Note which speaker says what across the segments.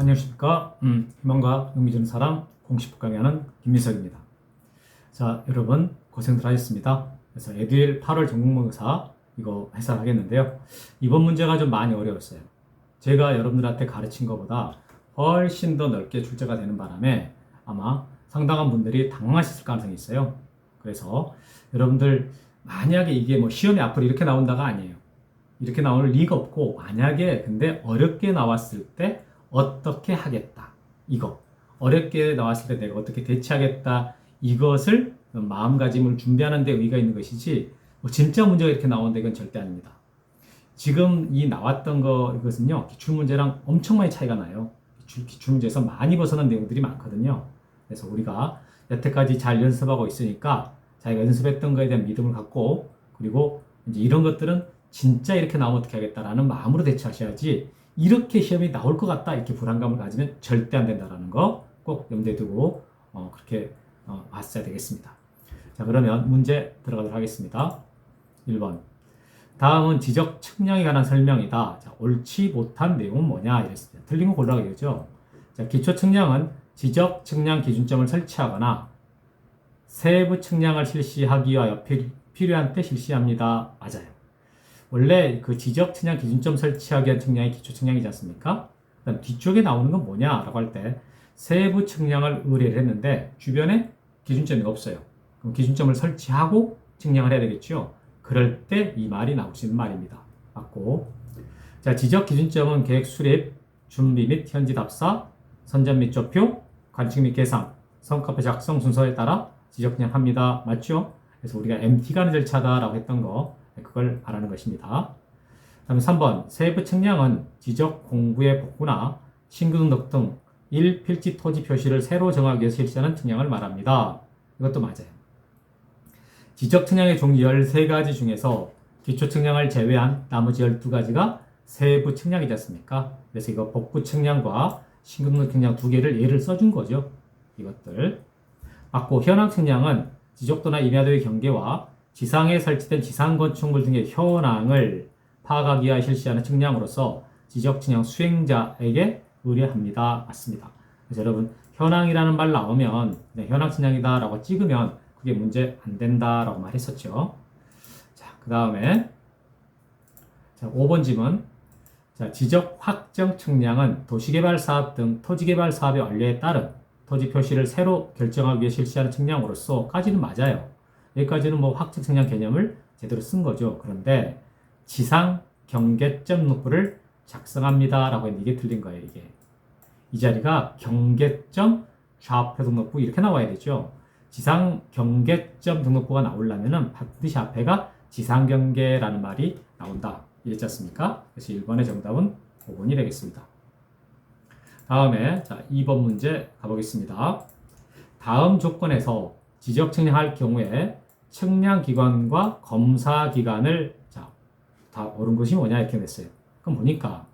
Speaker 1: 안녕하십니까. 희망과 용기 주는 사람 공식 강의하는 김민석입니다. 자, 여러분 고생들 하셨습니다. 그래서 에듀윌 8월 전국모의사 이거 해설하겠는데요. 이번 문제가 좀 많이 어려웠어요. 제가 여러분들한테 가르친 것보다 훨씬 더 넓게 출제가 되는 바람에 아마 상당한 분들이 당황하셨을 가능성이 있어요. 그래서 여러분들 만약에 이게 뭐 시험에 앞으로 이렇게 나온다가 아니에요. 이렇게 나올 리가 없고, 만약에 근데 어렵게 나왔을 때 어떻게 하겠다, 이거 어렵게 나왔을 때 내가 어떻게 대처하겠다, 이것을 마음가짐을 준비하는 데 의의가 있는 것이지 뭐 진짜 문제가 이렇게 나오는데 이건 절대 아닙니다. 지금 이 나왔던 이것은요, 기출문제랑 엄청 많이 차이가 나요. 기출문제에서 많이 벗어난 내용들이 많거든요. 그래서 우리가 여태까지 잘 연습하고 있으니까 자기가 연습했던 거에 대한 믿음을 갖고, 그리고 이제 이런 것들은 진짜 이렇게 나오면 어떻게 하겠다라는 마음으로 대처하셔야지, 이렇게 시험이 나올 것 같다 이렇게 불안감을 가지면 절대 안 된다라는 거 꼭 염두에 두고 그렇게 봤어야 되겠습니다. 자, 그러면 문제 들어가도록 하겠습니다. 1번. 다음은 지적 측량에 관한 설명이다. 자, 옳지 못한 내용은 뭐냐 이랬습니다. 틀린 거 골라야 되죠. 자, 기초 측량은 지적 측량 기준점을 설치하거나 세부 측량을 실시하기 위하여 필요한 때 실시합니다. 맞아요. 원래 그 지적 측량 기준점 설치하기 위한 측량이 기초 측량이지 않습니까? 그다음 뒤쪽에 나오는 건 뭐냐라고 할 때 세부 측량을 의뢰를 했는데 주변에 기준점이 없어요. 그럼 기준점을 설치하고 측량을 해야 되겠죠. 그럴 때 이 말이 나올 수 있는 말입니다. 맞고. 자, 지적 기준점은 계획 수립, 준비 및 현지 답사, 선점 및 조표, 관측 및 계산, 성과표 작성 순서에 따라 지적 측량합니다. 맞죠? 그래서 우리가 MT 가는 절차다라고 했던 거, 그걸 말하는 것입니다. 다음에 3번. 세부 측량은 지적 공부의 복구나 신규 등록 등 필지 토지 표시를 새로 정하기 위해서 실시하는 측량을 말합니다. 이것도 맞아요. 지적 측량의 종류 13가지 중에서 기초 측량을 제외한 나머지 12가지가 세부 측량이지 않습니까? 그래서 이거 복구 측량과 신규 등록 측량 두 개를 예를 써준 거죠. 이것들. 맞고, 현황 측량은 지적도나 임야도의 경계와 지상에 설치된 지상 건축물 등의 현황을 파악하기 위하여 실시하는 측량으로서 지적 측량 수행자에게 의뢰합니다. 맞습니다. 그래서 여러분, 현황이라는 말 나오면 현황 측량이다 라고 찍으면 그게 문제 안 된다 라고 말했었죠. 자, 그 다음에 5번 질문. 자, 지적 확정 측량은 도시개발 사업 등 토지개발 사업의 완료에 따른 토지 표시를 새로 결정하기 위해 실시하는 측량으로서까지는 맞아요. 여기까지는 뭐 확정 측량 개념을 제대로 쓴 거죠. 그런데 지상 경계점 등록부를 작성합니다 라고 했는데 이게 틀린 거예요. 이게 이 자리가 경계점 좌표 등록부 이렇게 나와야 되죠. 지상 경계점 등록부가 나오려면은 반드시 앞에가 지상 경계라는 말이 나온다 이랬지 않습니까? 그래서 1번의 정답은 5번이 되겠습니다. 다음에 2번 문제 가보겠습니다. 다음 조건에서 지적 측량할 경우에 측량기관과 검사기관을 다 옳은 것이 뭐냐 이렇게 냈어요. 그럼 보니까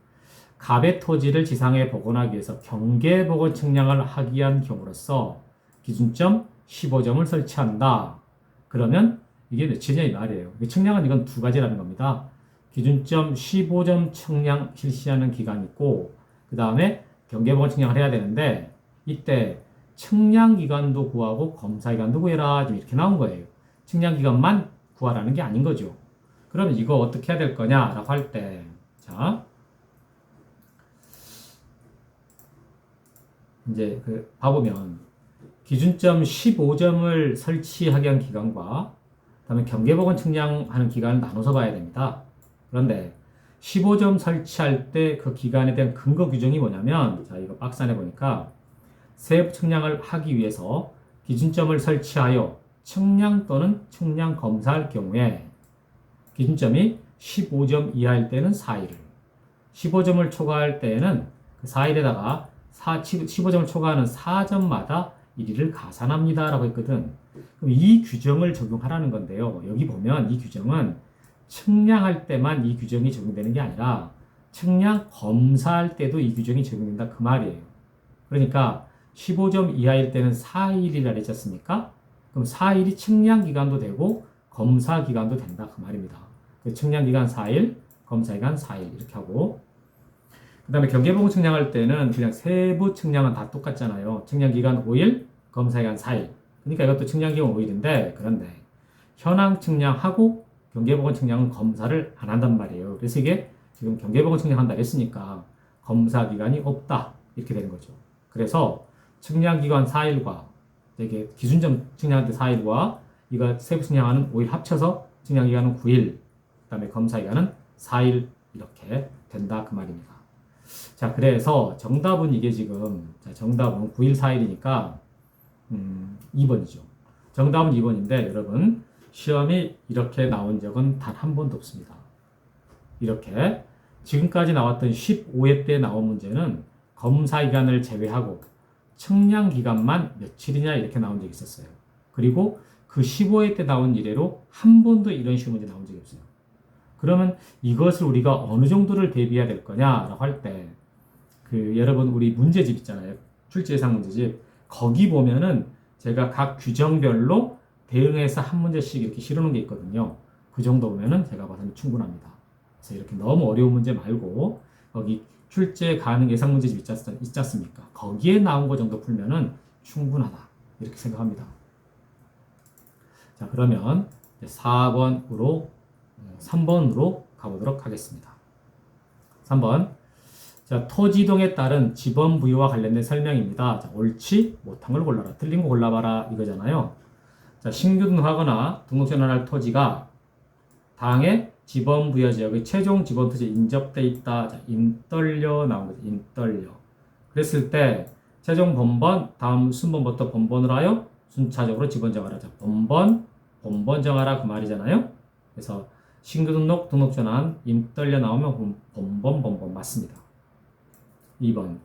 Speaker 1: 갑의 토지를 지상에 복원하기 위해서 경계 복원 측량을 하기 위한 경우로서 기준점 15점을 설치한다. 그러면 이게 몇이냐 이 말이에요. 측량은 이건 두 가지라는 겁니다. 기준점 15점 측량 실시하는 기간이 있고, 그 다음에 경계 복원 측량을 해야 되는데, 이때 측량기관도 구하고 검사기관도 구해라 지금 이렇게 나온 거예요. 측량기관만 구하라는 게 아닌 거죠. 그러면 이거 어떻게 해야 될 거냐라고 할 때, 자, 이제 봐보면 기준점 15점을 설치하기 위한 기간과 그다음에 경계복원 측량하는 기간을 나눠서 봐야 됩니다. 그런데 15점 설치할 때 그 기간에 대한 근거 규정이 뭐냐면, 자, 이거 박스 안에 보니까 세부 측량을 하기 위해서 기준점을 설치하여 측량 또는 측량 검사할 경우에 기준점이 15점 이하일 때는 4일, 15점을 초과할 때에는 그 4일에다가 15점을 초과하는 4점마다 1일을 가산합니다 라고 했거든. 그럼 이 규정을 적용하라는 건데요. 여기 보면 이 규정은 측량할 때만 이 규정이 적용되는 게 아니라 측량 검사할 때도 이 규정이 적용된다 그 말이에요. 그러니까 15점 이하일 때는 4일이라 했지 않습니까? 그럼 4일이 측량 기간도 되고 검사 기간도 된다 그 말입니다. 측량 기간 4일, 검사 기간 4일 이렇게 하고, 그 다음에 경계보건 측량할 때는 그냥 세부 측량은 다 똑같잖아요. 측량기간 5일, 검사기간 4일. 그러니까 이것도 측량기간 5일인데, 그런데 현황 측량하고 경계보건 측량은 검사를 안 한단 말이에요. 그래서 이게 지금 경계보건 측량한다 했으니까 검사 기간이 없다. 이렇게 되는 거죠. 그래서 측량기간 4일과 이게 기준점 측량할 때 4일과 이거 세부 측량하는 5일 합쳐서 측량기간은 9일, 그 다음에 검사기간은 4일 이렇게 된다 그 말입니다. 자, 그래서 정답은 이게 지금 정답은 9일 4일이니까 2번이죠. 정답은 2번인데 여러분 시험이 이렇게 나온 적은 단 한 번도 없습니다. 이렇게 지금까지 나왔던 15회 때 나온 문제는 검사 기간을 제외하고 측량 기간만 며칠이냐 이렇게 나온 적이 있었어요. 그리고 그 15회 때 나온 이래로 한 번도 이런 시험 문제 나온 적이 없어요. 그러면 이것을 우리가 어느 정도를 대비해야 될 거냐라고 할 때, 여러분 우리 문제집 있잖아요. 출제 예상 문제집. 거기 보면은 제가 각 규정별로 대응해서 한 문제씩 이렇게 실어놓은 게 있거든요. 그 정도 보면은 제가 봐서는 충분합니다. 그래서 이렇게 너무 어려운 문제 말고 거기 출제 가능 예상 문제집 있지 않습니까? 거기에 나온 거 정도 풀면은 충분하다. 이렇게 생각합니다. 자, 그러면 3번으로 가보도록 하겠습니다. 3번. 자, 토지동에 따른 지번 부여와 관련된 설명입니다. 자, 옳지 못한 걸 골라라. 틀린 거 골라봐라 이거잖아요. 자, 신규 등록하거나 등록 전환할 토지가 당의 지번 부여 지역의 최종 지번 토지에 인접돼 있다. 자, 인떨려 나온 거죠. 인떨려. 그랬을 때 최종 번번 다음 순번부터 번번으로 하여 순차적으로 지번 정하라. 자, 번번 정하라 그 말이잖아요. 그래서 신규 등록, 등록 전환, 인떨려 나오면 번번 맞습니다. 2번.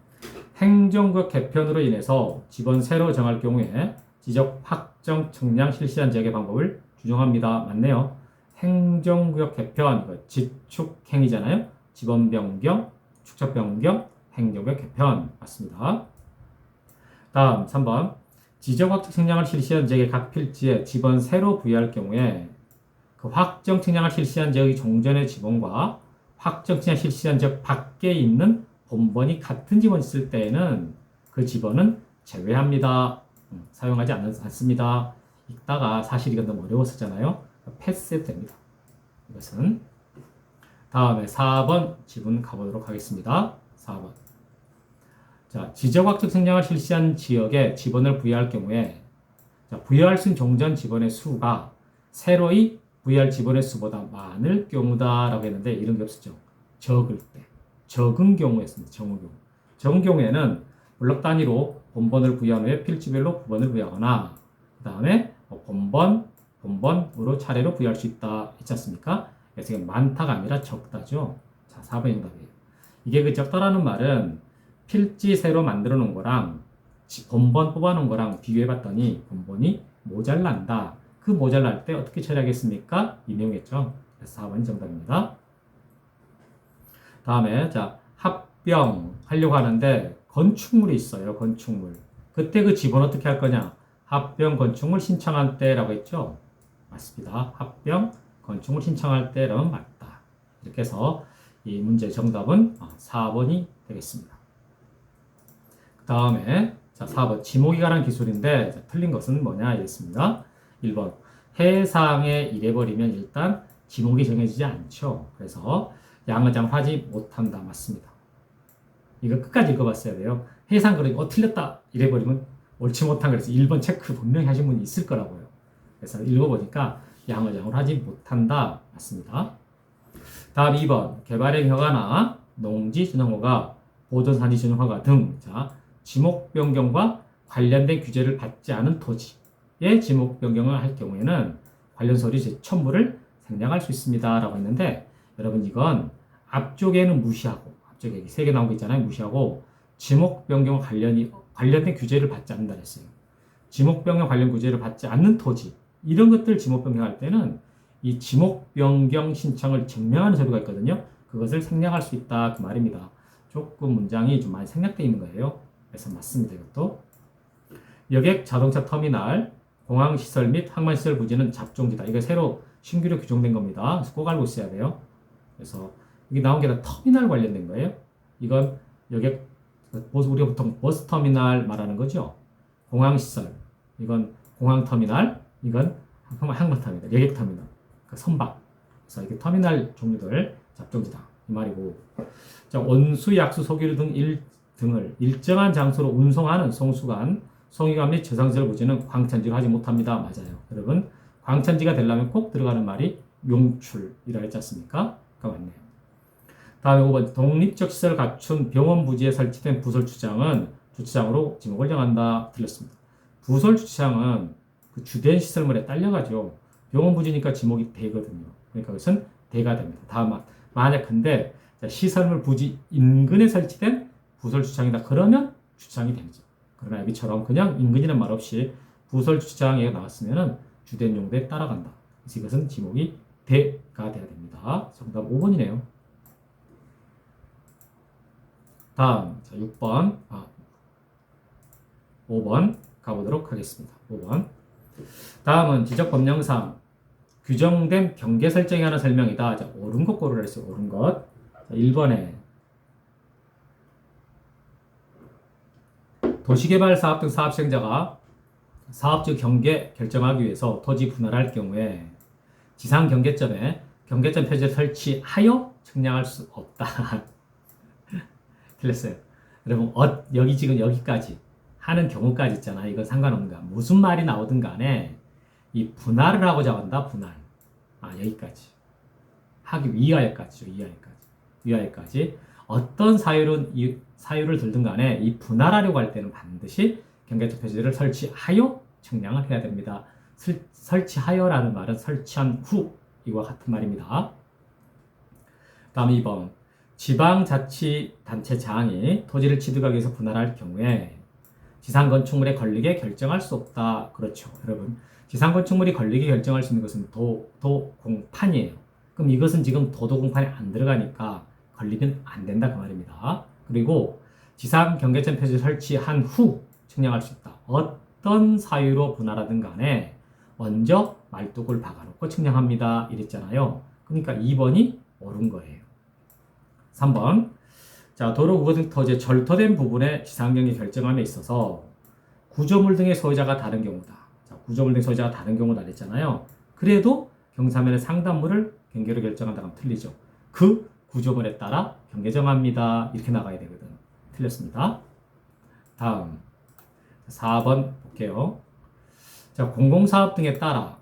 Speaker 1: 행정구역 개편으로 인해서 지번 새로 정할 경우에 지적 확정 측량 실시한 지역의 방법을 규정합니다. 맞네요. 행정구역 개편, 이거 지축행위잖아요. 지번 변경, 축척 변경, 행정구역 개편 맞습니다. 다음 3번. 지적 확정 측량을 실시한 지역의 각 필지에 지번 새로 부여할 경우에 그 확정 측량을 실시한 지역의 종전의 지번과 확정 측량 실시한 지역 밖에 있는 본번이 같은 지번이 있을 때에는 그 지번은 제외합니다. 사용하지 않습니다. 읽다가 사실 이건 너무 어려웠었잖아요. 패스해도 됩니다. 이것은 다음에 4번 지분 가보도록 하겠습니다. 4번. 자, 지적 확정 측량을 실시한 지역에 지번을 부여할 경우에 자, 부여할 수 있는 종전 지번의 수가 새로이 부여할 지번의 수보다 많을 경우다라고 했는데 이런 게 없었죠. 적을 때. 적은 경우였습니다. 적은 경우에는 블록 단위로 본번을 부여한 후에 필지별로 부번을 부여하거나 그 다음에 본번으로 차례로 부여할 수 있다 했지 않습니까? 그래서 이게 많다가 아니라 적다죠. 자, 4번이 정답이에요. 이게 그 적다라는 말은 필지 새로 만들어 놓은 거랑 본번 뽑아 놓은 거랑 비교해 봤더니 본번이 모자란다. 그 모자랄 때 어떻게 처리하겠습니까? 이 내용이겠죠. 그래서 4번이 정답입니다. 다음에 자, 합병 하려고 하는데 건축물이 있어요. 건축물. 그때 그 지번 어떻게 할 거냐? 합병 건축물 신청할 때라고 했죠. 맞습니다. 합병 건축물 신청할 때는 맞다. 이렇게 해서 이 문제 정답은 4번이 되겠습니다. 그 다음에 자, 4번 지목이 관한 기술인데 자, 틀린 것은 뭐냐 이랬습니다. 1번 해상에 이래버리면 일단 지목이 정해지지 않죠. 그래서 양의장하지 못한다. 맞습니다. 이거 끝까지 읽어봤어야 돼요. 해상 그러니까 틀렸다 이래버리면 옳지 못한 그래서 1번 체크 분명히 하신 분이 있을 거라고요. 그래서 읽어보니까 양의장을 하지 못한다. 맞습니다. 다음 2번 개발행 허가나 농지 준용허가 보존산지 준용허가 등 자, 지목 변경과 관련된 규제를 받지 않은 토지의 지목 변경을 할 경우에는 관련 서류 첨부를 생략할 수 있습니다. 라고 했는데 여러분 이건 앞쪽에는 무시하고 앞쪽에 3개 나온 거 있잖아요. 무시하고 지목 변경 관련된 규제를 받지 않는다 했어요. 지목 변경 관련 규제를 받지 않는 토지 이런 것들 지목 변경할 때는 이 지목 변경 신청을 증명하는 서류가 있거든요. 그것을 생략할 수 있다 그 말입니다. 조금 문장이 좀 많이 생략되어 있는 거예요. 그래서 맞습니다. 이것도 여객 자동차 터미널 공항시설 및 항만시설 부지는 잡종지다. 이거 새로 신규로 규정된 겁니다. 그래서 꼭 알고 있어야 돼요. 그래서 이게 나온 게 다 터미널 관련된 거예요. 이건 여객, 우리가 보통 버스터미널 말하는 거죠. 공항시설, 이건 공항터미널, 이건 항공터미널, 여객터미널, 그 선박. 그래서 이게 터미널 종류들 잡종지다 이 말이고. 자, 원수, 약수, 소기류 등을 일정한 장소로 운송하는 송수관, 송이관 및 저상시설 부지는 광천지로 하지 못합니다. 맞아요. 여러분, 광천지가 되려면 꼭 들어가는 말이 용출이라 했지 않습니까? 그거 맞네요. 다음에 5번, 독립적 시설 갖춘 병원 부지에 설치된 부설 주차장은 주차장으로 지목을 정한다. 틀렸습니다. 부설 주차장은 그 주된 시설물에 딸려가죠. 병원 부지니까 지목이 되거든요. 그러니까 그것은 대가 됩니다. 다음, 만약 근데 시설물 부지 인근에 설치된 부설 주차장이다. 그러면 주차장이 되죠. 그러나 여기처럼 그냥 인근이라는 말 없이 부설 주차장에 나왔으면 주된 용도에 따라간다. 그래서 이것은 지목이 대가 돼야 됩니다. 정답 5번이네요. 다음, 자, 6번, 5번 가보도록 하겠습니다. 5번. 다음은 지적법령상 규정된 경계 설정에 관한 설명이다. 자, 옳은 것 고르라 했어요. 옳은 것. 자, 1번에 도시개발 사업 등 사업 시행자가 사업적 경계 결정하기 위해서 토지 분할할 경우에 지상 경계점에 경계점 표지를 설치하여 측량할 수 없다. 틀렸어요. 여러분, 여기 지금 여기까지 하는 경우까지 있잖아. 이건 상관없는 거야. 무슨 말이 나오든 간에 이 분할을 하고자 한다. 분할. 여기까지. 하기 위하여까지죠. 위하여까지. 어떤 사유를 들든 간에 이 분할하려고 할 때는 반드시 경계점 표지를 설치하여 측량을 해야 됩니다. 설치하여라는 말은 설치한 후 이와 같은 말입니다. 다음 2번. 지방자치단체장이 토지를 취득하기 위해서 분할할 경우에 지상건축물에 걸리게 결정할 수 없다. 그렇죠. 여러분, 지상건축물이 걸리게 결정할 수 있는 것은 도공판이에요. 그럼 이것은 지금 도도공판에 안 들어가니까 걸리면 안 된다 그 말입니다. 그리고 지상 경계점 표지를 설치한 후 측량할 수 있다. 어떤 사유로 분할하든 간에 먼저 말뚝을 박아놓고 측량합니다. 이랬잖아요. 그러니까 2번이 옳은 거예요. 3번. 자, 도로 구조 등 토지의 절토된 부분의 지상경계 결정함에 있어서 구조물 등의 소유자가 다른 경우다. 자, 구조물 등의 소유자가 다른 경우다 그랬잖아요. 그래도 경사면의 상단물을 경계로 결정한다고 하면 틀리죠. 그 구조물에 따라 경계 정합니다. 이렇게 나가야 되거든. 틀렸습니다. 다음 4번 볼게요. 자, 공공사업 등에 따라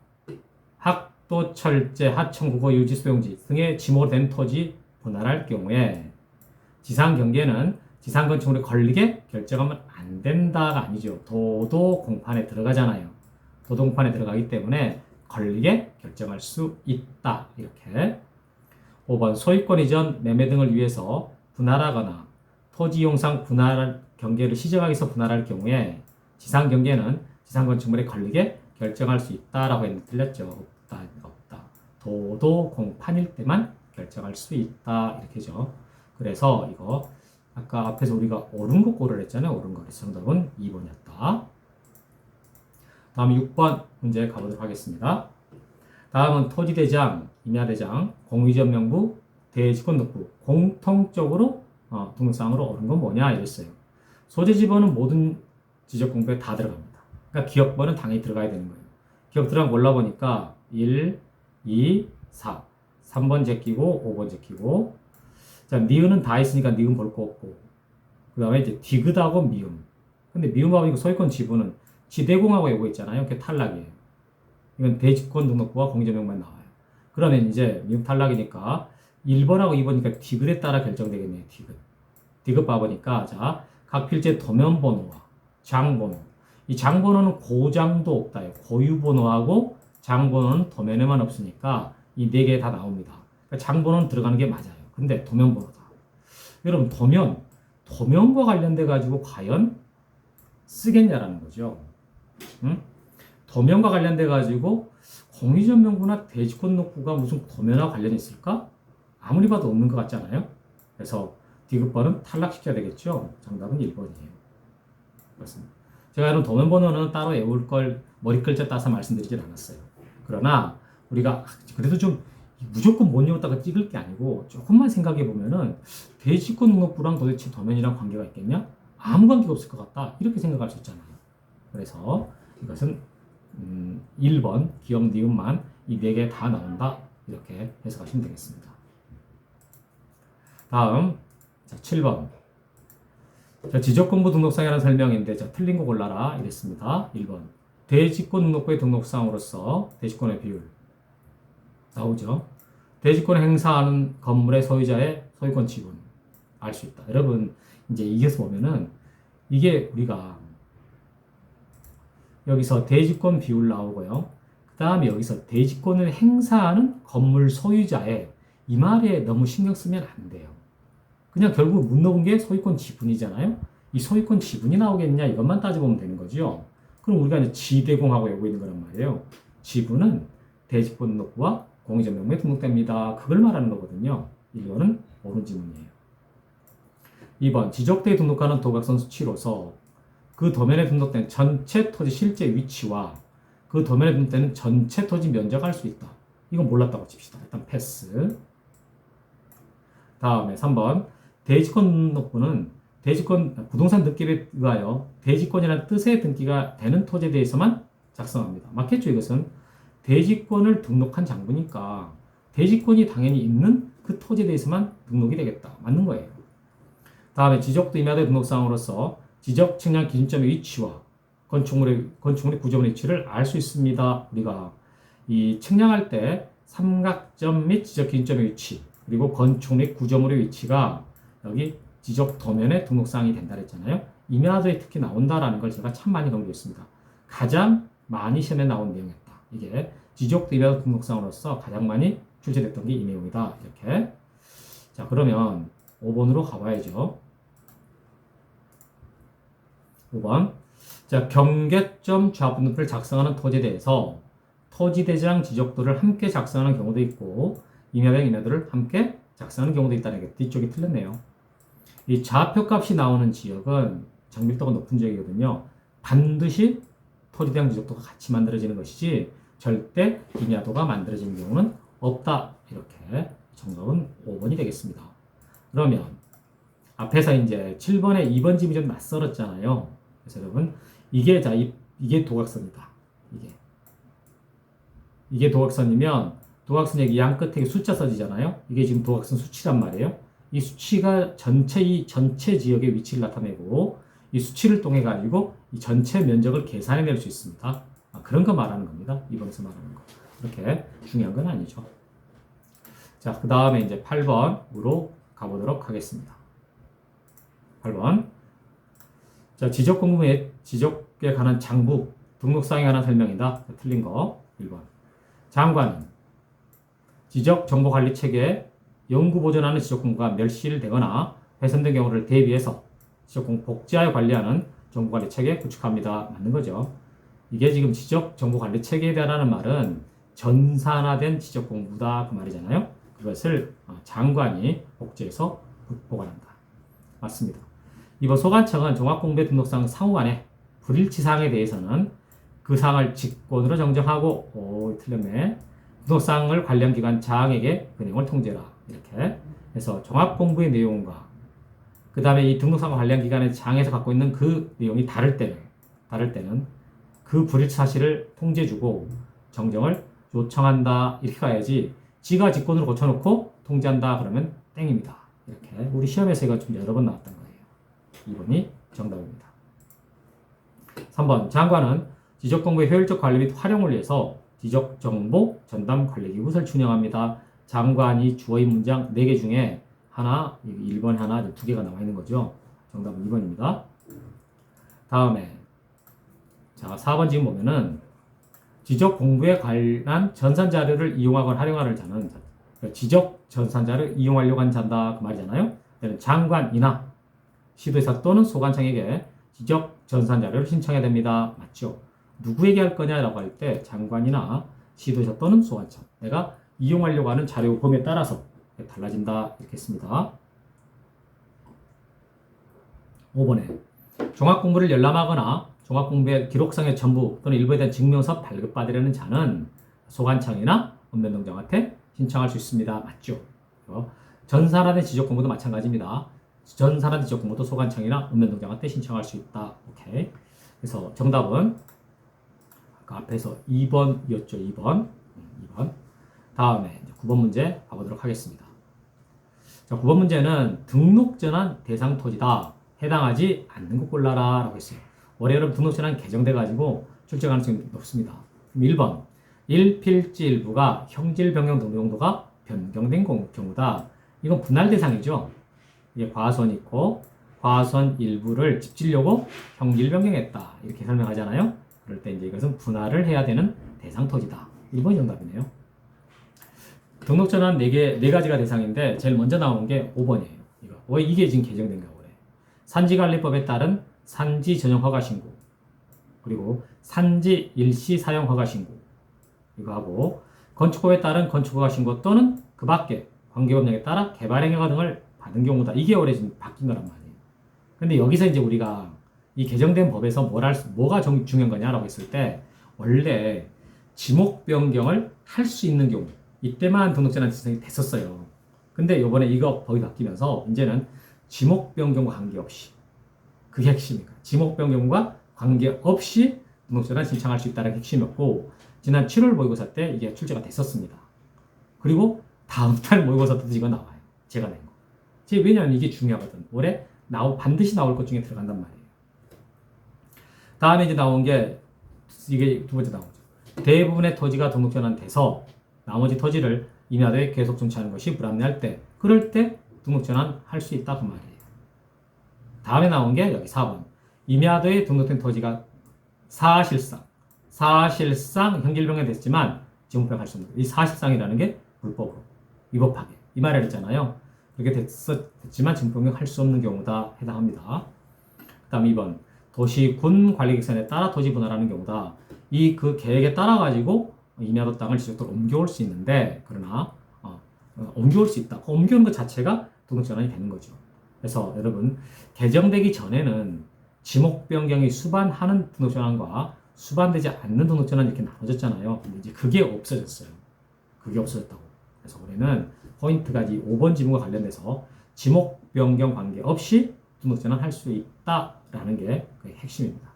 Speaker 1: 학도, 철제, 하청, 국어, 유지, 수용지 등의 지목된 토지 분할할 경우에 지상 경계는 지상 건축물에 걸리게 결정하면 안 된다가 아니죠. 도도 공판에 들어가잖아요. 도도 공판에 들어가기 때문에 걸리게 결정할 수 있다. 이렇게. 5번. 소유권 이전, 매매 등을 위해서 분할하거나 토지 이용상 분할 경계를 시정하기 위해서 분할할 경우에 지상 경계는 지상 건축물에 걸리게 결정할 수 있다라고 했는데 틀렸죠. 없다. 도도 공판일 때만 결정할 수 있다. 이렇게죠. 그래서 이거 아까 앞에서 우리가 옳은 거 고르라 했잖아요. 옳은 거. 그래서 정답은 2번이었다. 다음 6번 문제 가보도록 하겠습니다. 다음은 토지대장, 임야대장, 공유지역명부, 대지권독부 공통적으로 등록사항으로 옳은 건 뭐냐 이랬어요. 소재지번은 모든 지적공부에 다 들어갑니다. 그러니까 기억번은 당연히 들어가야 되는 거예요. 기억 들어간 골라보니까 1, 2, 4 3번 제끼고 5번 제끼고. 자, 니은은 다 있으니까 니은 볼 거 없고. 그 다음에 이제 디귿하고 미음. 근데 미음하고 이거 소유권 지분은 지대공하고 이거 있잖아요. 그게 탈락이에요. 이건 대지권 등록부와 공제명만 나와요. 그러면 이제 미음 탈락이니까 1번하고 2번이니까 디귿에 따라 결정되겠네요. 디귿 봐보니까 자, 각 필지의 도면번호와 장번호. 이 장번호는 고장도 없다요. 고유번호하고 장번호는 도면에만 없으니까 이 네 개 다 나옵니다. 그러니까 장번호는 들어가는 게 맞아요. 근데 도면번호다. 여러분, 도면과 관련돼 가지고 과연 쓰겠냐라는 거죠. 응? 도면과 관련돼 가지고 공유지역명부나 대지권록부가 무슨 도면과 관련이 있을까? 아무리 봐도 없는 것 같지 않아요? 그래서 디귿번은 탈락시켜야 되겠죠. 정답은 1번이에요. 그렇습니다. 제가 이런 도면번호는 따로 외울 걸 머리 글자 따서 말씀드리진 않았어요. 그러나 우리가 그래도 좀 무조건 못 외웠다가 찍을 게 아니고 조금만 생각해 보면은 대지권 등록부랑 도대체 도면이랑 관계가 있겠냐? 아무 관계가 없을 것 같다. 이렇게 생각할 수 있잖아요. 그래서 이것은 1번 기업 니은만 이 4개 다 나온다. 이렇게 해석하시면 되겠습니다. 다음 자, 7번 자, 지적공부 등록상에 관한 설명인데 자, 틀린 거 골라라 이랬습니다. 1번 대지권 등록부의 등록상으로서 대지권의 비율 나오죠. 대지권을 행사하는 건물의 소유자의 소유권 지분 알 수 있다. 여러분 이제 이게서 보면은 이게 우리가 여기서 대지권 비율 나오고요. 그 다음에 여기서 대지권을 행사하는 건물 소유자의 이 말에 너무 신경 쓰면 안 돼요. 그냥 결국 묻는 게 소유권 지분이잖아요. 이 소유권 지분이 나오겠냐 이것만 따져보면 되는 거죠. 그럼 우리가 이제 지대공하고 여고 있는 거란 말이에요. 지분은 대지권 등록부와 공유전명부에 등록됩니다. 그걸 말하는 거거든요. 이거는 옳은 지문이에요. 2번 지적대에 등록하는 도각선 수치로서 그 도면에 등록된 전체 토지 실제 위치와 그 도면에 등록되는 전체 토지 면적을 알 수 있다. 이건 몰랐다고 칩시다. 일단 패스. 다음에 3번 대지권 등록부는 대지권 부동산 등기에 의하여 대지권이라는 뜻의 등기가 되는 토지에 대해서만 작성합니다. 맞겠죠? 이것은 대지권을 등록한 장부니까 대지권이 당연히 있는 그 토지에 대해서만 등록이 되겠다. 맞는 거예요. 다음에 지적도 임야대 등록상으로서 지적 측량 기준점의 위치와 건축물의 구조물의 위치를 알 수 있습니다. 우리가 이 측량할 때 삼각점 및 지적 기준점의 위치 그리고 건축 및 구조물의 위치가 여기 지적 도면에 등록사항이 된다 그랬잖아요. 임야도에 특히 나온다라는 걸 제가 참 많이 강조했습니다. 가장 많이 시험에 나온 내용이었다. 이게 지적 임야도 등록상으로서 가장 많이 출제됐던 게 이 내용이다. 이렇게. 자, 그러면 5번으로 가봐야죠. 5번. 자, 경계점 좌분표를 작성하는 토지에 대해서 토지대장 지적도를 함께 작성하는 경우도 있고 임야대랑 임야도를 함께 작성하는 경우도 있다는 게 뒤쪽이 틀렸네요. 이 좌표값이 나오는 지역은 정밀도가 높은 지역이거든요. 반드시 토지대장 지적도가 같이 만들어지는 것이지 절대 임야도가 만들어지는 경우는 없다. 이렇게 정답은 5번이 되겠습니다. 그러면 앞에서 이제 7번에 2번 집이 좀 낯설었잖아요. 그래서 여러분 이게 이게 도각선이다. 이게 도각선이면 도각선 여기 양 끝에 숫자 써지잖아요. 이게 지금 도각선 수치란 말이에요. 이 수치가 이 전체 지역의 위치를 나타내고 이 수치를 통해 가지고 이 전체 면적을 계산해낼 수 있습니다. 그런 거 말하는 겁니다. 이번에서 말하는 거. 그렇게 중요한 건 아니죠. 자, 그 다음에 이제 8번으로 가보도록 하겠습니다. 8번. 자, 지적에 관한 장부 등록사항에 관한 설명이다. 자, 틀린 거 1번. 장관은 지적정보관리 체계에 연구보존하는 지적공부가 멸실되거나 훼손된 경우를 대비해서 지적공부 복제하여 관리하는 정보관리 체계 구축합니다. 맞는 거죠. 이게 지금 지적정보관리 체계에 대한 말은 전산화된 지적공부다 그 말이잖아요. 그것을 장관이 복제해서 보관한다. 맞습니다. 이번 소관청은 종합공부의 등록상 상호간에 불일치사항에 대해서는 그 사항을 직권으로 정정하고 틀렸네. 등록사항을 관련 기관 장에게 그 내용을 통지해라. 이렇게 해서 종합공부의 내용과 그 다음에 이 등록사항 관련 기관의 장에서 갖고 있는 그 내용이 다를 때는 그 불일치 사실을 통지해주고 정정을 요청한다. 이렇게 가야지 지가 직권으로 고쳐놓고 통지한다 그러면 땡입니다. 이렇게 우리 시험에서 이거 좀 여러 번 나왔던 거예요. 2번이 정답입니다. 3번 장관은 지적정보의 효율적 관리 및 활용을 위해서 지적정보 전담 관리기구를 운영합니다. 장관이 주어인 문장 4개 중에 하나, 1번에 하나, 2개가 나와 있는 거죠. 정답은 2번입니다. 다음에 자 4번 지금 보면은 지적 공부에 관한 전산 자료를 이용하거나 활용하는 자는 지적 전산 자료를 이용하려고 하는 자다 그 말이잖아요. 장관이나 시도의사 또는 소관청에게 지적 전산 자료를 신청해야 됩니다. 맞죠? 누구에게 할 거냐라고 할 때 장관이나 시도의사 또는 소관청 내가 이용하려고 하는 자료 범위에 따라서 달라진다 이렇게 했습니다. 5번에 종합공부를 열람하거나 종합공부의 기록상의 전부 또는 일부에 대한 증명서 발급받으려는 자는 소관청이나 읍면동장한테 신청할 수 있습니다. 맞죠? 전산화된 지적공고도 마찬가지입니다. 전산화된 지적공고도 소관청이나 읍면동장한테 신청할 수 있다. 오케이. 그래서 정답은 아까 앞에서 2번이었죠. 2번. 다음에 9번 문제 가보도록 하겠습니다. 자, 9번 문제는 등록전환 대상 토지다. 해당하지 않는 거 골라라 라고 했어요. 올해 여러분 등록전환 개정돼가지고 출제 가능성이 높습니다. 1번 1필지 일부가 형질 변경 등록 용도가 변경된 경우다. 이건 분할 대상이죠. 이게 과선이 있고 과선 일부를 집 지려고 형질 변경했다. 이렇게 설명하잖아요. 그럴 때 이제 이것은 분할을 해야 되는 대상 토지다. 1번이 정답이네요. 등록 전환 4가지가 대상인데 제일 먼저 나오는 게 5번이에요. 왜 이게 지금 개정된 거예요. 산지관리법에 따른 산지 전용 허가 신고, 그리고 산지 일시 사용 허가 신고, 이거 하고 건축법에 따른 건축 허가 신고 또는 그 밖에 관계법령에 따라 개발행 허가 등을 받은 경우다. 이게 올해 지금 바뀐 거란 말이에요. 근데 여기서 이제 우리가 이 개정된 법에서 뭐가 중요한 거냐라고 했을 때 원래 지목 변경을 할 수 있는 경우 이때만 등록전환 대상이 됐었어요. 근데 이번에 이거 법이 바뀌면서 이제는 지목 변경과 관계없이, 그게 핵심이니까 지목 변경과 관계없이 등록전환 신청할 수 있다는 게 핵심이었고, 지난 7월 모의고사 때 이게 출제가 됐었습니다. 그리고 다음 달 모의고사 때도 이거 나와요. 제가 낸 거. 왜냐하면 이게 중요하거든. 올해 반드시 나올 것 중에 들어간단 말이에요. 다음에 이제 나온 게 이게 두 번째 나오죠. 대부분의 토지가 등록전환돼서 나머지 토지를 임야도에 계속 정치하는 것이 불합리할 때, 그럴 때 등록전환 할 수 있다 그 말이에요. 다음에 나온 게 여기 4번. 임야도에 등록된 토지가 사실상 형질 변경됐지만 지목변경할 수 없는, 이 사실상이라는 게 불법으로 위법하게 이 말을 했잖아요. 그렇게 됐지만 지목변경할 수 없는 경우다 해당합니다. 그 다음 2번. 도시군 관리객선에 따라 토지 분할하는 경우다. 그 계획에 따라 가지고 임야도 땅을 지적도로 옮겨올 수 있는데, 그러나 옮겨올 수 있다. 옮겨오는 것 자체가 등록전환이 되는 거죠. 그래서 여러분 개정되기 전에는 지목 변경이 수반하는 등록전환과 수반되지 않는 등록전환 이렇게 나눠졌잖아요. 근데 이제 그게 없어졌어요. 그게 없어졌다고. 그래서 올해는 포인트가 이 5번 지문과 관련돼서 지목 변경 관계없이 등록전환 할 수 있다라는 게 그의 핵심입니다.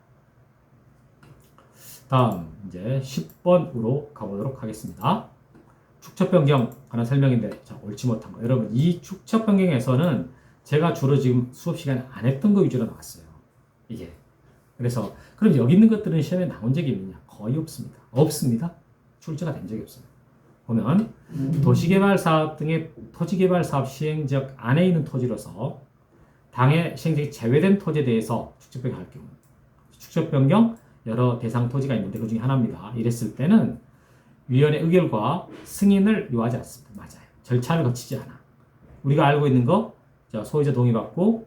Speaker 1: 다음 이제 10번으로 가보도록 하겠습니다. 축척 변경 관한 설명인데, 자, 옳지 못한 거. 여러분 이 축척 변경에서는 제가 주로 지금 수업 시간에 안 했던 거 위주로 나왔어요. 이게. 그래서 그럼 여기 있는 것들은 시험에 나온 적이 있느냐? 거의 없습니다. 없습니다. 출제가 된 적이 없어요. 보면 도시개발 사업 등의 토지개발 사업 시행 지역 안에 있는 토지로서 당해 시행지역이 제외된 토지에 대해서 축척 변경할 경우, 축척 변경 여러 대상 토지가 있는데 그 중에 하나입니다. 이랬을 때는 위원회 의결과 승인을 요하지 않습니다. 맞아요. 절차를 거치지 않아. 우리가 알고 있는 거, 소유자 동의받고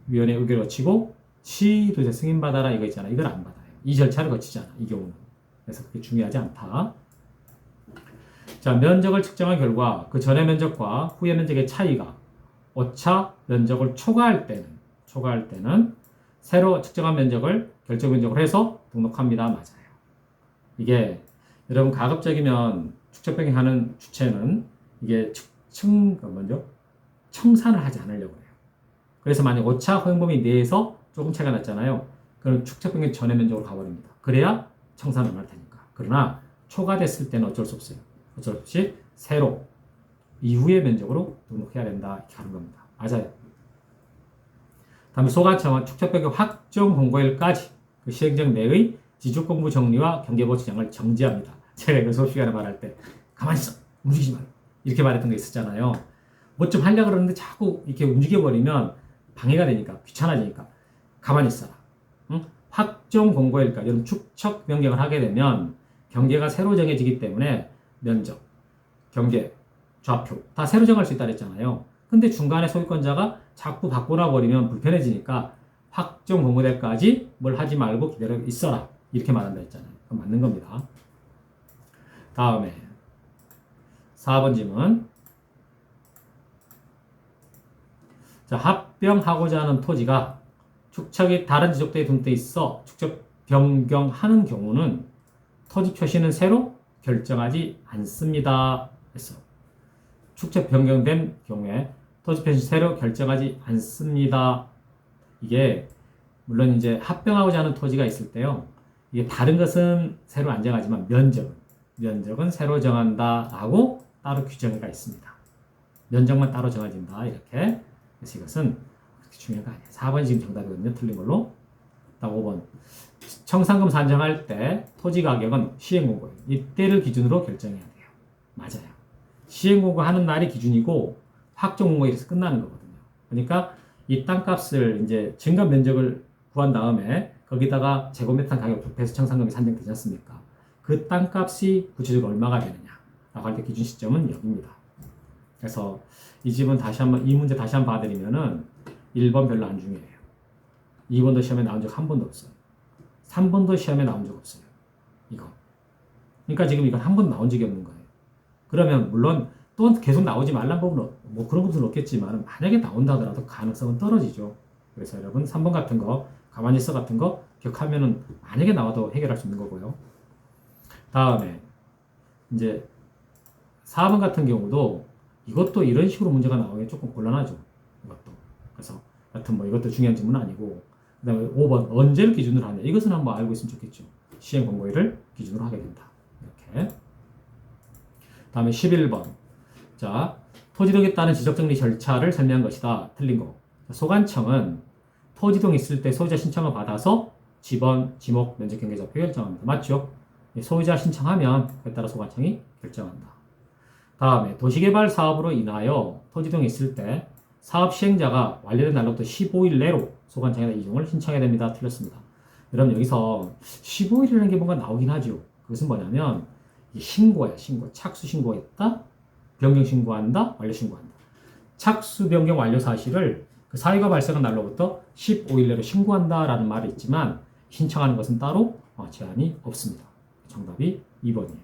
Speaker 1: 위원회 의결 거치고 시도지사 승인받아라 이거 있잖아. 이걸 안 받아요. 이 절차를 거치지 않아. 이 경우는. 그래서 그게 중요하지 않다. 자, 면적을 측정한 결과 그 전의 면적과 후의 면적의 차이가 오차 면적을 초과할 때는 새로 측정한 면적을 결정 면적으로 해서 등록합니다. 맞아요. 이게 여러분 가급적이면 축척 변경하는 주체는 이게 청산을 하지 않으려고 해요. 그래서 만약 오차 허용범위 내에서 조금 차이가 났잖아요. 그럼 축척 변경 전의 면적으로 가버립니다. 그래야 청산을 할 테니까. 그러나 초과됐을 때는 어쩔 수 없어요. 어쩔 수 없이 새로 이후의 면적으로 등록해야 된다. 이렇게 하는 겁니다. 맞아요. 다음에 소관청은 축척 변경 확정 공고일까지 그 시행령 내의 지주공부 정리와 경계보호 지정을 정지합니다. 제가 이거 수업 시간에 말할 때 가만히 있어, 움직이지 마, 이렇게 말했던 거 있었잖아요. 뭐 좀 하려고 그러는데 자꾸 이렇게 움직여버리면 방해가 되니까, 귀찮아지니까 가만히 있어라. 응? 확정 공고일까지, 여러분 축척 변경을 하게 되면 경계가 새로 정해지기 때문에 면적, 경계, 좌표 다 새로 정할 수 있다 그랬잖아요. 근데 중간에 소유권자가 자꾸 바꾸나 버리면 불편해지니까 확정 공고될 때까지 뭘 하지 말고 기다려 있어라, 이렇게 말한다 했잖아요. 그럼 맞는 겁니다. 다음에 4번 질문. 자, 합병하고자 하는 토지가 축척이 다른 지적도에 등록돼 있어 축척 변경하는 경우는 토지 표시는 새로 결정하지 않습니다. 했어. 축적 변경된 경우에 토지 표시 새로 결정하지 않습니다. 이게 물론 이제 합병하고자 하는 토지가 있을 때요. 이게 다른 것은 새로 안 정하지만 면적은 새로 정한다라고 따로 규정가 있습니다. 면적만 따로 정해진다 이렇게. 그래서 이것은 그렇게 중요한 거 아니에요. 4번이 지금 정답이거든요. 틀린 걸로. 다음 5번. 청산금 산정할 때 토지 가격은 시행공고예요. 이때를 기준으로 결정해야 돼요. 맞아요. 시행공고 하는 날이 기준이고 확정공고에서 끝나는 거거든요. 그러니까 이 땅값을 이제 증가 면적을 구한 다음에 거기다가 제곱미터 가격 부패해서 청산금이 산정되지 않습니까? 그 땅값이 구체적으로 얼마가 되느냐 라고 할 때 기준 시점은 여기입니다. 그래서 이 집은 이 문제 다시 한번 봐드리면은 1번 별로 안 중요해요. 2번도 시험에 나온 적 한 번도 없어요. 3번도 시험에 나온 적 없어요. 이거. 그러니까 지금 이건 한 번 나온 적이 없는 거예요. 그러면 물론 또 계속 나오지 말란 부분은 뭐 그런 부분은 없겠지만 만약에 나온다 하더라도 가능성은 떨어지죠. 그래서 여러분 3번 같은 거 가만히 있어 같은 거 기억하면은 만약에 나와도 해결할 수 있는 거고요. 다음에 이제 4번 같은 경우도 이것도 이런 식으로 문제가 나오기 조금 곤란하죠. 이것도. 그래서 여튼 뭐 이것도 중요한 질문은 아니고 그 다음에 5번 언제를 기준으로 하냐 이것은 한번 알고 있으면 좋겠죠. 시행공고일을 기준으로 하게 된다. 이렇게. 다음에 11번. 자, 토지등에 따른 지적정리 절차를 설명한 것이다. 틀린 거. 소관청은 토지등이 있을 때 소유자 신청을 받아서 지번, 지목, 면적 경계좌표 결정합니다. 맞죠? 소유자 신청하면 그에 따라 소관청이 결정한다. 다음에 도시개발 사업으로 인하여 토지등이 있을 때 사업 시행자가 완료된 날로부터 15일 내로 소관청에다 이종을 신청해야 됩니다. 틀렸습니다. 여러분 여기서 15일이라는 게 뭔가 나오긴 하죠. 그것은 뭐냐면 신고야, 신고. 착수 신고했다, 변경 신고한다, 완료 신고한다. 착수 변경 완료 사실을 그 사유가 발생한 날로부터 15일 내로 신고한다라는 말이 있지만 신청하는 것은 따로 제한이 없습니다. 정답이 2번이에요.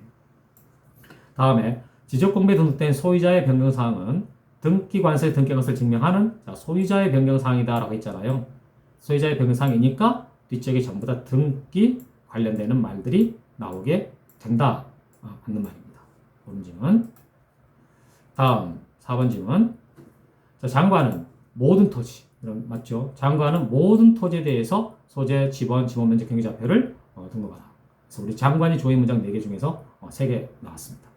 Speaker 1: 다음에 지적공부에 등록된 소유자의 변경사항은 등기관서에 등기한 것을 증명하는 소유자의 변경사항이다라고 했잖아요. 소유자의 변경사항이니까 뒤쪽에 전부 다 등기 관련되는 말들이 나오게 된다. 맞는 말입니다. 옳은 질문. 다음 4번 질문. 자, 장관은 모든 토지, 맞죠? 장관은 모든 토지에 대해서 소재, 지번, 지목 면적 경계좌표를 등록하라. 그래서 우리 장관이 조회 문장 4개 중에서 3개 나왔습니다.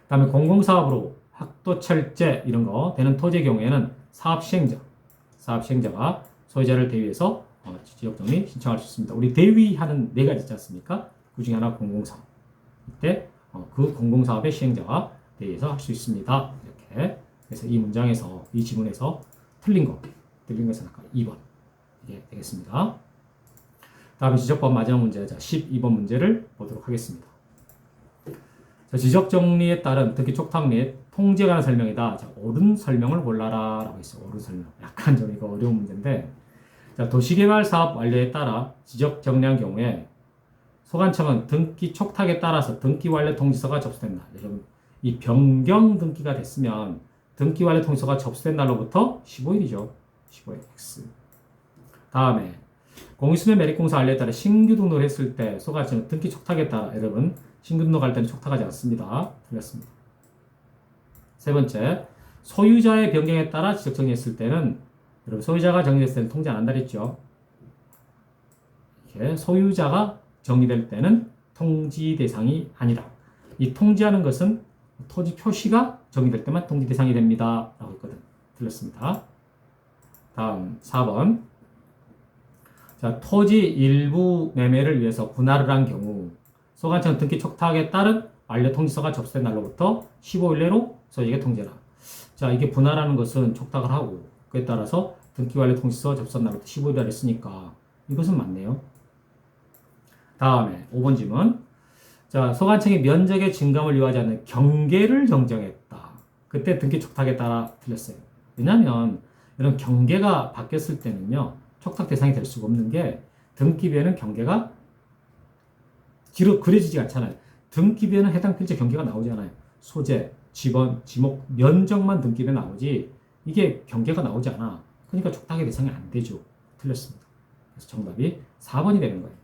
Speaker 1: 다음에 공공사업으로 학도, 철제 이런 거 되는 토지의 경우에는 사업시행자가 소유자를 대위해서 지적정리 신청할 수 있습니다. 우리 대위하는 4가지 있지 않습니까? 그 중에 하나 공공사업. 이때 그 공공사업의 시행자가 대위해서 할 수 있습니다. 이렇게. 그래서 이 문장에서, 이 지문에서 틀린 것은 아까 2번. 이게 되겠습니다. 다음에 지적법 마지막 문제, 자, 12번 문제를 보도록 하겠습니다. 자, 지적정리에 따른 등기 촉탁 및 통지에 관한 설명이다. 자, 옳은 설명을 골라라 라고 있어요. 옳은 설명. 약간 좀 이거 어려운 문제인데, 자, 도시개발 사업 완료에 따라 지적정리한 경우에 소관청은 등기 촉탁에 따라서 등기 완료 통지서가 접수된다. 여러분, 이 변경 등기가 됐으면 등기 완료 통지서가 접수된 날로부터 15일이죠. 15일 X. 다음에 공유수면 매립공사 완료에 따라 신규 등록을 했을 때 소관청은 등기 촉탁에 따라 여러분 신규 등록할 때는 촉탁하지 않습니다. 틀렸습니다. 세 번째, 소유자의 변경에 따라 지적 정리했을 때는 여러분 소유자가 정리됐을 때는 통지 안 한다 그랬죠. 이렇게 소유자가 정리될 때는 통지 대상이 아니다. 이 통지하는 것은 토지 표시가 정리될 때만 통지 대상이 됩니다. 라고 했거든. 틀렸습니다. 다음 4번. 자, 토지 일부 매매를 위해서 분할을 한 경우 소관청 등기 촉탁에 따른 완료 통지서가 접수된 날로부터 15일 내로 소유자에게 통지해라. 자, 이게 분할하는 것은 촉탁을 하고 그에 따라서 등기 완료 통지서 접수한 날로부터 15일 내로 했으니까 이것은 맞네요. 다음에 5번 질문. 자, 소관청이 면적의 증감을 요하지 않는 경계를 정정했다. 그때 등기 촉탁에 따라 틀렸어요. 왜냐하면 이런 경계가 바뀌었을 때는요. 촉탁 대상이 될 수가 없는 게 등기부에는 경계가 뒤로 그려지지 않잖아요. 등기부에는 해당 필지 경계가 나오지 않아요. 소재, 지번, 지목, 면적만 등기부에 나오지 이게 경계가 나오지 않아. 그러니까 촉탁의 대상이 안 되죠. 틀렸습니다. 그래서 정답이 4번이 되는 거예요.